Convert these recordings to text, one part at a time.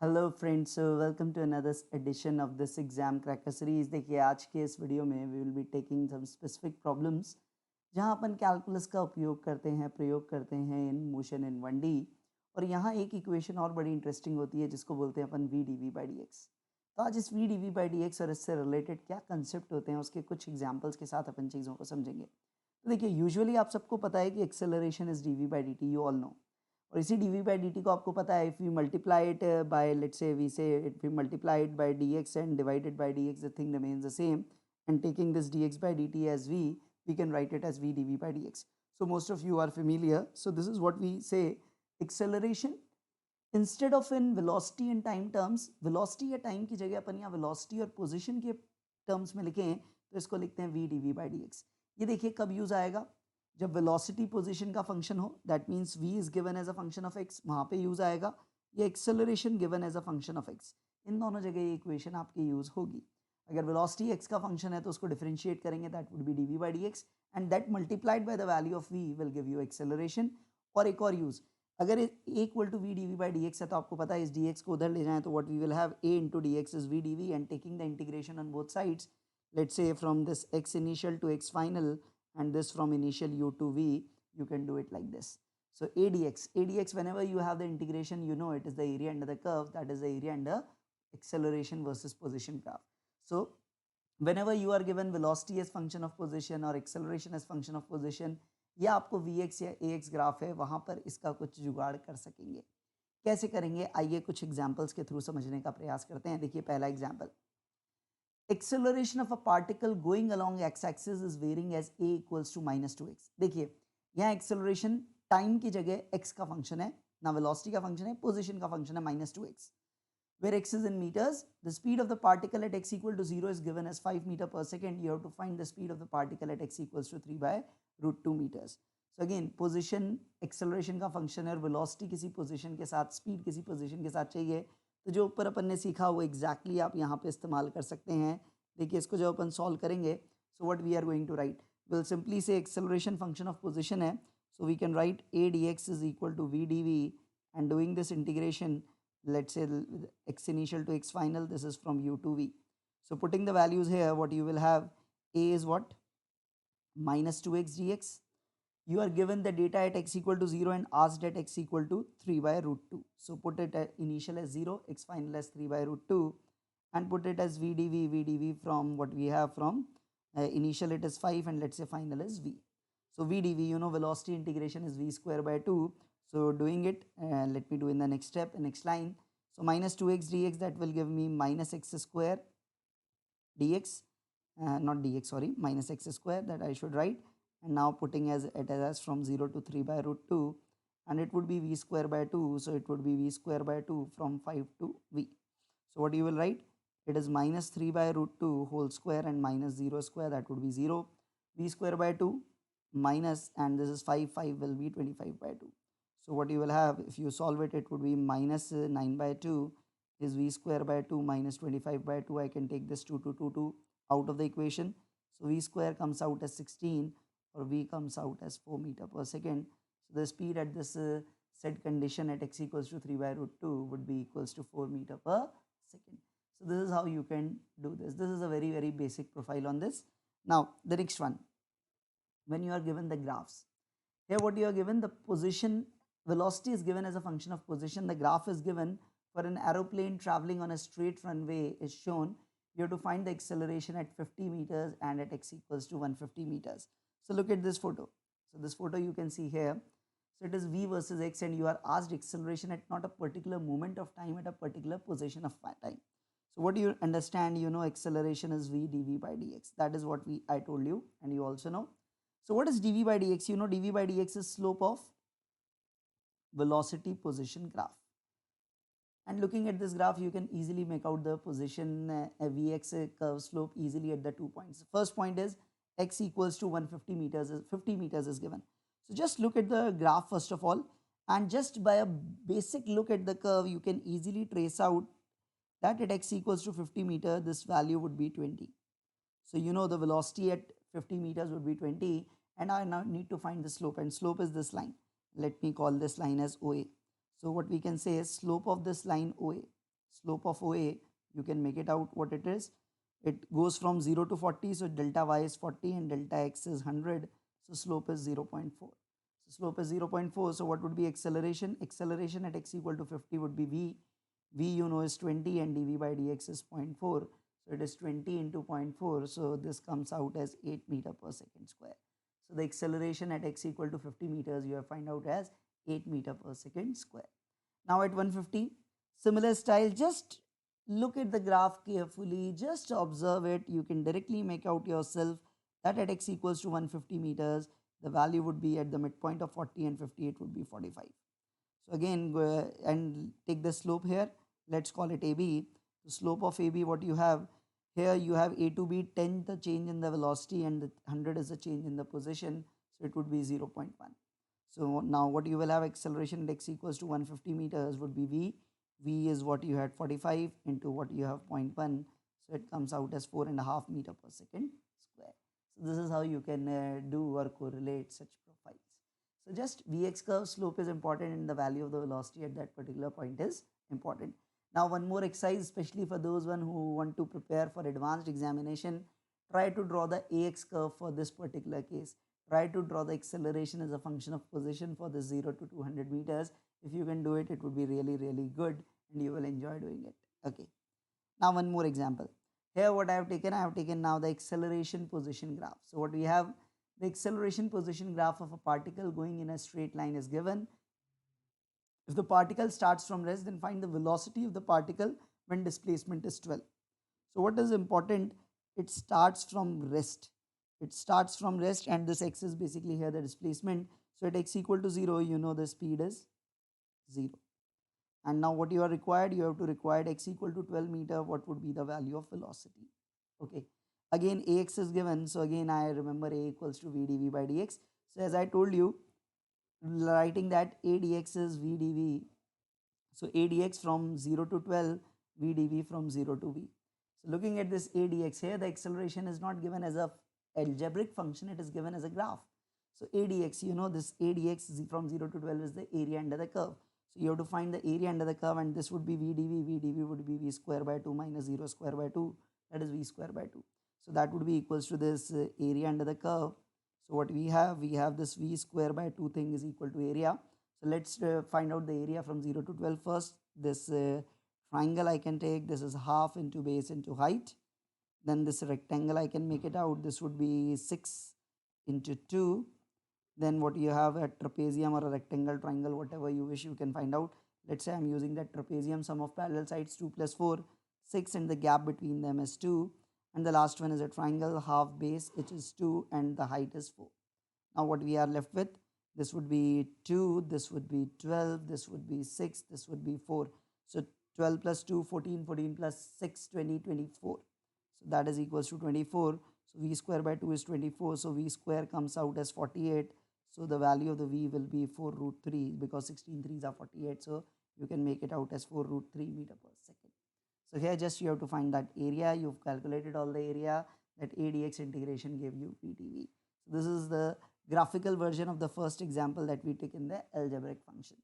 Hello friends, welcome to another edition of this exam cracker series. देखिए, आज के इस वीडियो में we will be taking some specific problems जहां अपन कैलकुलस का उपयोग करते हैं, प्रयोग करते हैं इन मोशन इन 1D। और यहाँ एक इक्वेशन और बड़ी इंटरेस्टिंग होती है जिसको बोलते हैं अपन v d v by d x. तो आज इस v d v by d x और इससे रिलेटेड क्या कंसेप्ट होते हैं उसके कुछ एग्जाम्पल्स के साथ अपन चीज़ों को समझेंगे। तो देखिए, यूजुअली आप सबको पता है कि acceleration is d v by d t, you all know. और इसी d v by d t को आपको पता है, if we multiply it by, let's say we say it we multiplied by d x and divided by d x, the thing remains the same, and taking this dx by dt as we can write it as v dv by dx. So most of you are familiar. So this is what we say, acceleration instead of in velocity and time terms, velocity या time की जगह अपन यहाँ velocity और position के terms में लिखें तो इसको लिखते हैं v dv by dx। ये देखिए कब यूज आएगा, जब वेलोसिटी पोजीशन का फंक्शन हो, that means v is given as a function of x, वहाँ पे यूज आएगा। ये acceleration given as a function of x, इन दोनों जगह ये इक्वेशन आपकी यूज होगी। अगर वेलोसिटी x का फंक्शन है तो उसको डिफरेंशिएट करेंगे, that would be dv by dx, and that multiplied by the value of v will give you acceleration. और एक और यूज, अगर a equal to v d v by d x है तो आपको पता है इस डी एक्स को उधर ले जाएं तो what we will have a into d x is v d v, and taking the integration on both sides, let's say from this x initial to x final and this from initial u to v, you can do it like this. So adx whenever you have the integration, you know it is the area under the curve, that is the area under acceleration versus position graph. So whenever you are given velocity as function of position or acceleration as function of position, या आपको vx या ax graph है, वहां पर इसका कुछ जुगाड़ कर सकेंगे। कैसे करेंगे, आइए कुछ एग्जांपल्स के थ्रू समझने का प्रयास करते हैं। देखिए पहला example, acceleration of a particle going along x-axis is varying as a equals to minus 2x। देखिए यहाँ एक्सेलरेशन टाइम की जगह x का फंक्शन है, ना वेलोसिटी का फंक्शन है, पोजीशन का फंक्शन है -2x, where x is in meters. The speed of the particle at x equal to 0 is given as 5 meter per second. You have to find the speed of the particle at x equals to 3 by root 2 meters. So again, position acceleration का function है और velocity किसी position के साथ, speed किसी position के साथ चाहिए, तो जो ऊपर अपन ने सीखा वो एग्जैक्टली आप यहाँ पे इस्तेमाल कर सकते हैं। देखिए इसको जब अपन सॉल्व करेंगे, so what we are going to write, will simply say acceleration function of position है, so we can write a dx is equal to v dv, and doing this integration, let's say x initial to x final, this is from u to v. So putting the values here, what you will have, a is what, minus 2x dx. You are given the data at x equal to 0 and asked at x equal to 3 by root 2. So put it at initial as 0, x final as 3 by root 2, and put it as vdv from what we have from initial it is 5 and let's say final is v. So vdv, you know velocity integration is v square by 2. So doing it, let me do in the next step, next line. So minus 2x dx, that will give me minus x square dx, not dx, sorry, minus x square, that I should write. And now putting as it as from 0 to 3 by root 2, and it would be v square by 2, so it would be v square by 2 from 5 to v. So what you will write, it is minus 3 by root 2 whole square and minus 0 square, that would be 0, v square by 2 minus, and this is 5 will be 25 by 2. So what you will have, if you solve it, it would be minus 9 by 2 is v square by 2 minus 25 by 2. I can take this 2 out of the equation. So v square comes out as 16, or v comes out as 4 meter per second. So the speed at this set condition at x equals to 3 by root 2 would be equals to 4 meter per second. So this is how you can do this. This is a very, very basic profile on this. Now the next one, when you are given the graphs, here what you are given, the position, velocity is given as a function of position, the graph is given for an aeroplane traveling on a straight runway is shown. You have to find the acceleration at 50 meters and at x equals to 150 meters. So look at this photo. So this photo you can see here. So it is v versus x, and you are asked acceleration at not a particular moment of time, at a particular position of time. So what do you understand? You know acceleration is v dv by dx. That is what I told you, and you also know. So what is dv by dx? You know dv by dx is slope of velocity position graph. And looking at this graph, you can easily make out the position Vx curve slope easily at the 2 points. First point is x equals to 150 meters, 50 meters is given. So just look at the graph first of all, and just by a basic look at the curve, you can easily trace out that at x equals to 50 meter, this value would be 20. So you know the velocity at 50 meters would be 20, and I now need to find the slope, and slope is this line. Let me call this line as OA. So what we can say is slope of this line OA. slope of OA, you can make it out what it is. It goes from 0 to 40, so delta y is 40 and delta x is 100, so slope is 0.4. So slope is 0.4, so what would be acceleration? Acceleration at x equal to 50 would be v. V you know is 20 and dv by dx is 0.4. So it is 20 into 0.4, so this comes out as 8 meter per second square. So the acceleration at x equal to 50 meters you have find out as 8 meter per second square. Now at 150, similar style, just look at the graph carefully, just observe it. You can directly make out yourself that at x equals to 150 meters, the value would be at the midpoint of 40 and 50, it would be 45. So again, go and take the slope here. Let's call it AB. The slope of AB, what you have here, you have A to B 10 the change in the velocity and the 100 is the change in the position. So it would be 0.1. So now what you will have, acceleration at x equals to 150 meters would be v. V is what you had 45 into what you have 0.1. So it comes out as 4.5 meter per second square. So this is how you can do or correlate such profiles. So just Vx curve slope is important and the value of the velocity at that particular point is important. Now one more exercise, especially for those one who want to prepare for advanced examination, try to draw the Ax curve for this particular case. Try to draw the acceleration as a function of position for the 0 to 200 meters. If you can do it, it would be really, really good and you will enjoy doing it. Okay. Now one more example. Here what I have taken now the acceleration position graph. So what we have, the acceleration position graph of a particle going in a straight line is given. If the particle starts from rest, then find the velocity of the particle when displacement is 12. So what is important? It starts from rest. It starts from rest and this x is basically here the displacement. So at x equal to 0, you know the speed is 0. And now what you are required, you have to require x equal to 12 meter, what would be the value of velocity? Okay. Again, Ax is given. So again, I remember A equals to V dV by dx. So as I told you, writing that A dx is V dV. So A dx from 0 to 12, V dV from 0 to V. So looking at this A dx here, the acceleration is not given as a algebraic function, it is given as a graph. So A dx, you know this A dx from 0 to 12 is the area under the curve. So you have to find the area under the curve and this would be V dV. V dV would be V square by 2 minus 0 square by 2, that is V square by 2. So that would be equals to this area under the curve. So what we have this V square by 2 thing is equal to area. So let's find out the area from 0 to 12 first. This triangle I can take, this is half into base into height. Then this rectangle I can make it out, this would be 6 into 2. Then what you have, a trapezium or a rectangle, triangle, whatever you wish, you can find out. Let's say I'm using that trapezium, sum of parallel sides 2 plus 4, 6 and the gap between them is 2. And the last one is a triangle, half base, which is 2 and the height is 4. Now what we are left with, this would be 2, this would be 12, this would be 6, this would be 4. So 12 plus 2, 14, 14 plus 6, 20, 24. So that is equals to 24. So V square by 2 is 24. So V square comes out as 48. So the value of the V will be 4 root 3 because 16 3s are 48. So you can make it out as 4 root 3 meter per second. So here just you have to find that area. You've calculated all the area, that A dx integration gave you PTV. So this is the graphical version of the first example that we took in the algebraic function.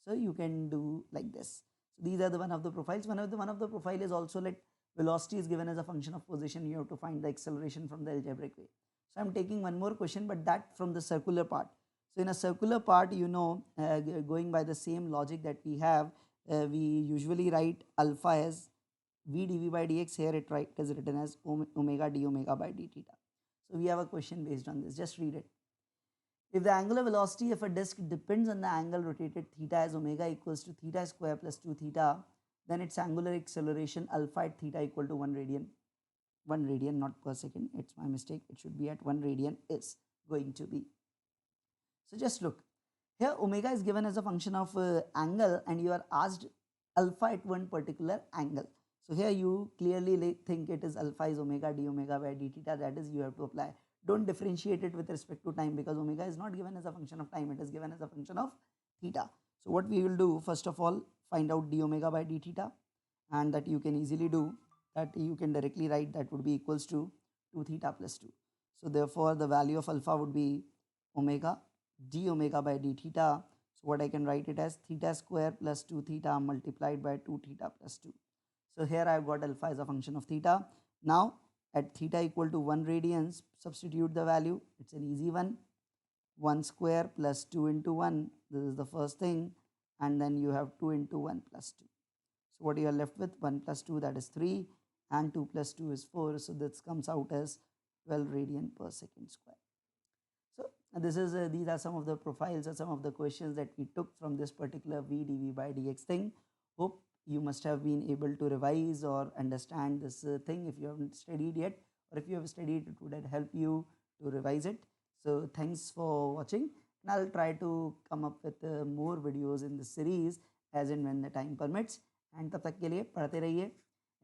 So you can do like this. So these are the one of the profiles. One of the profile is also like velocity is given as a function of position. You have to find the acceleration from the algebraic way. So I'm taking one more question, but that from the circular part. So in a circular part, you know, going by the same logic that we have, we usually write alpha as V dV by dx. Here it is written as omega d omega by d theta. So we have a question based on this. Just read it. If the angular velocity of a disk depends on the angle rotated theta as omega equals to theta square plus 2 theta, then its angular acceleration alpha at theta equal to 1 radian. 1 radian, not per second. It's my mistake. It should be at 1 radian is going to be. So just look. Here omega is given as a function of angle and you are asked alpha at one particular angle. So here you clearly think it is alpha is omega d omega by d theta, that is you have to apply. Don't differentiate it with respect to time because omega is not given as a function of time, it is given as a function of theta. So what we will do, first of all, find out d omega by d theta, and that you can easily do, that you can directly write that would be equals to 2 theta plus 2. So therefore the value of alpha would be omega d omega by d theta. So what I can write it as theta square plus 2 theta multiplied by 2 theta plus 2. So here I've got alpha as a function of theta. Now at theta equal to 1 radians, substitute the value. It's an easy one. 1 square plus 2 into 1, this is the first thing, and then you have 2 into 1 plus 2. So what you are left with, 1 plus 2, that is 3, and 2 plus 2 is 4. So this comes out as 12 radian per second square. So this is these are some of the profiles or some of the questions that we took from this particular v dv by dx thing. Hope you must have been able to revise or understand this thing. If you haven't studied yet, or if you have studied, it would help you to revise it. So thanks for watching, and I'll try to come up with more videos in this series as and when the time permits. And तब तक के लिए पढ़ते रहिए.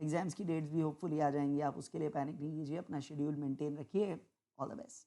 Exams की dates भी hopefully आ जाएंगी, आप उसके लिए पैनिक नहीं कीजिए, अपना शेड्यूल मेंटेन रखिए. All the best.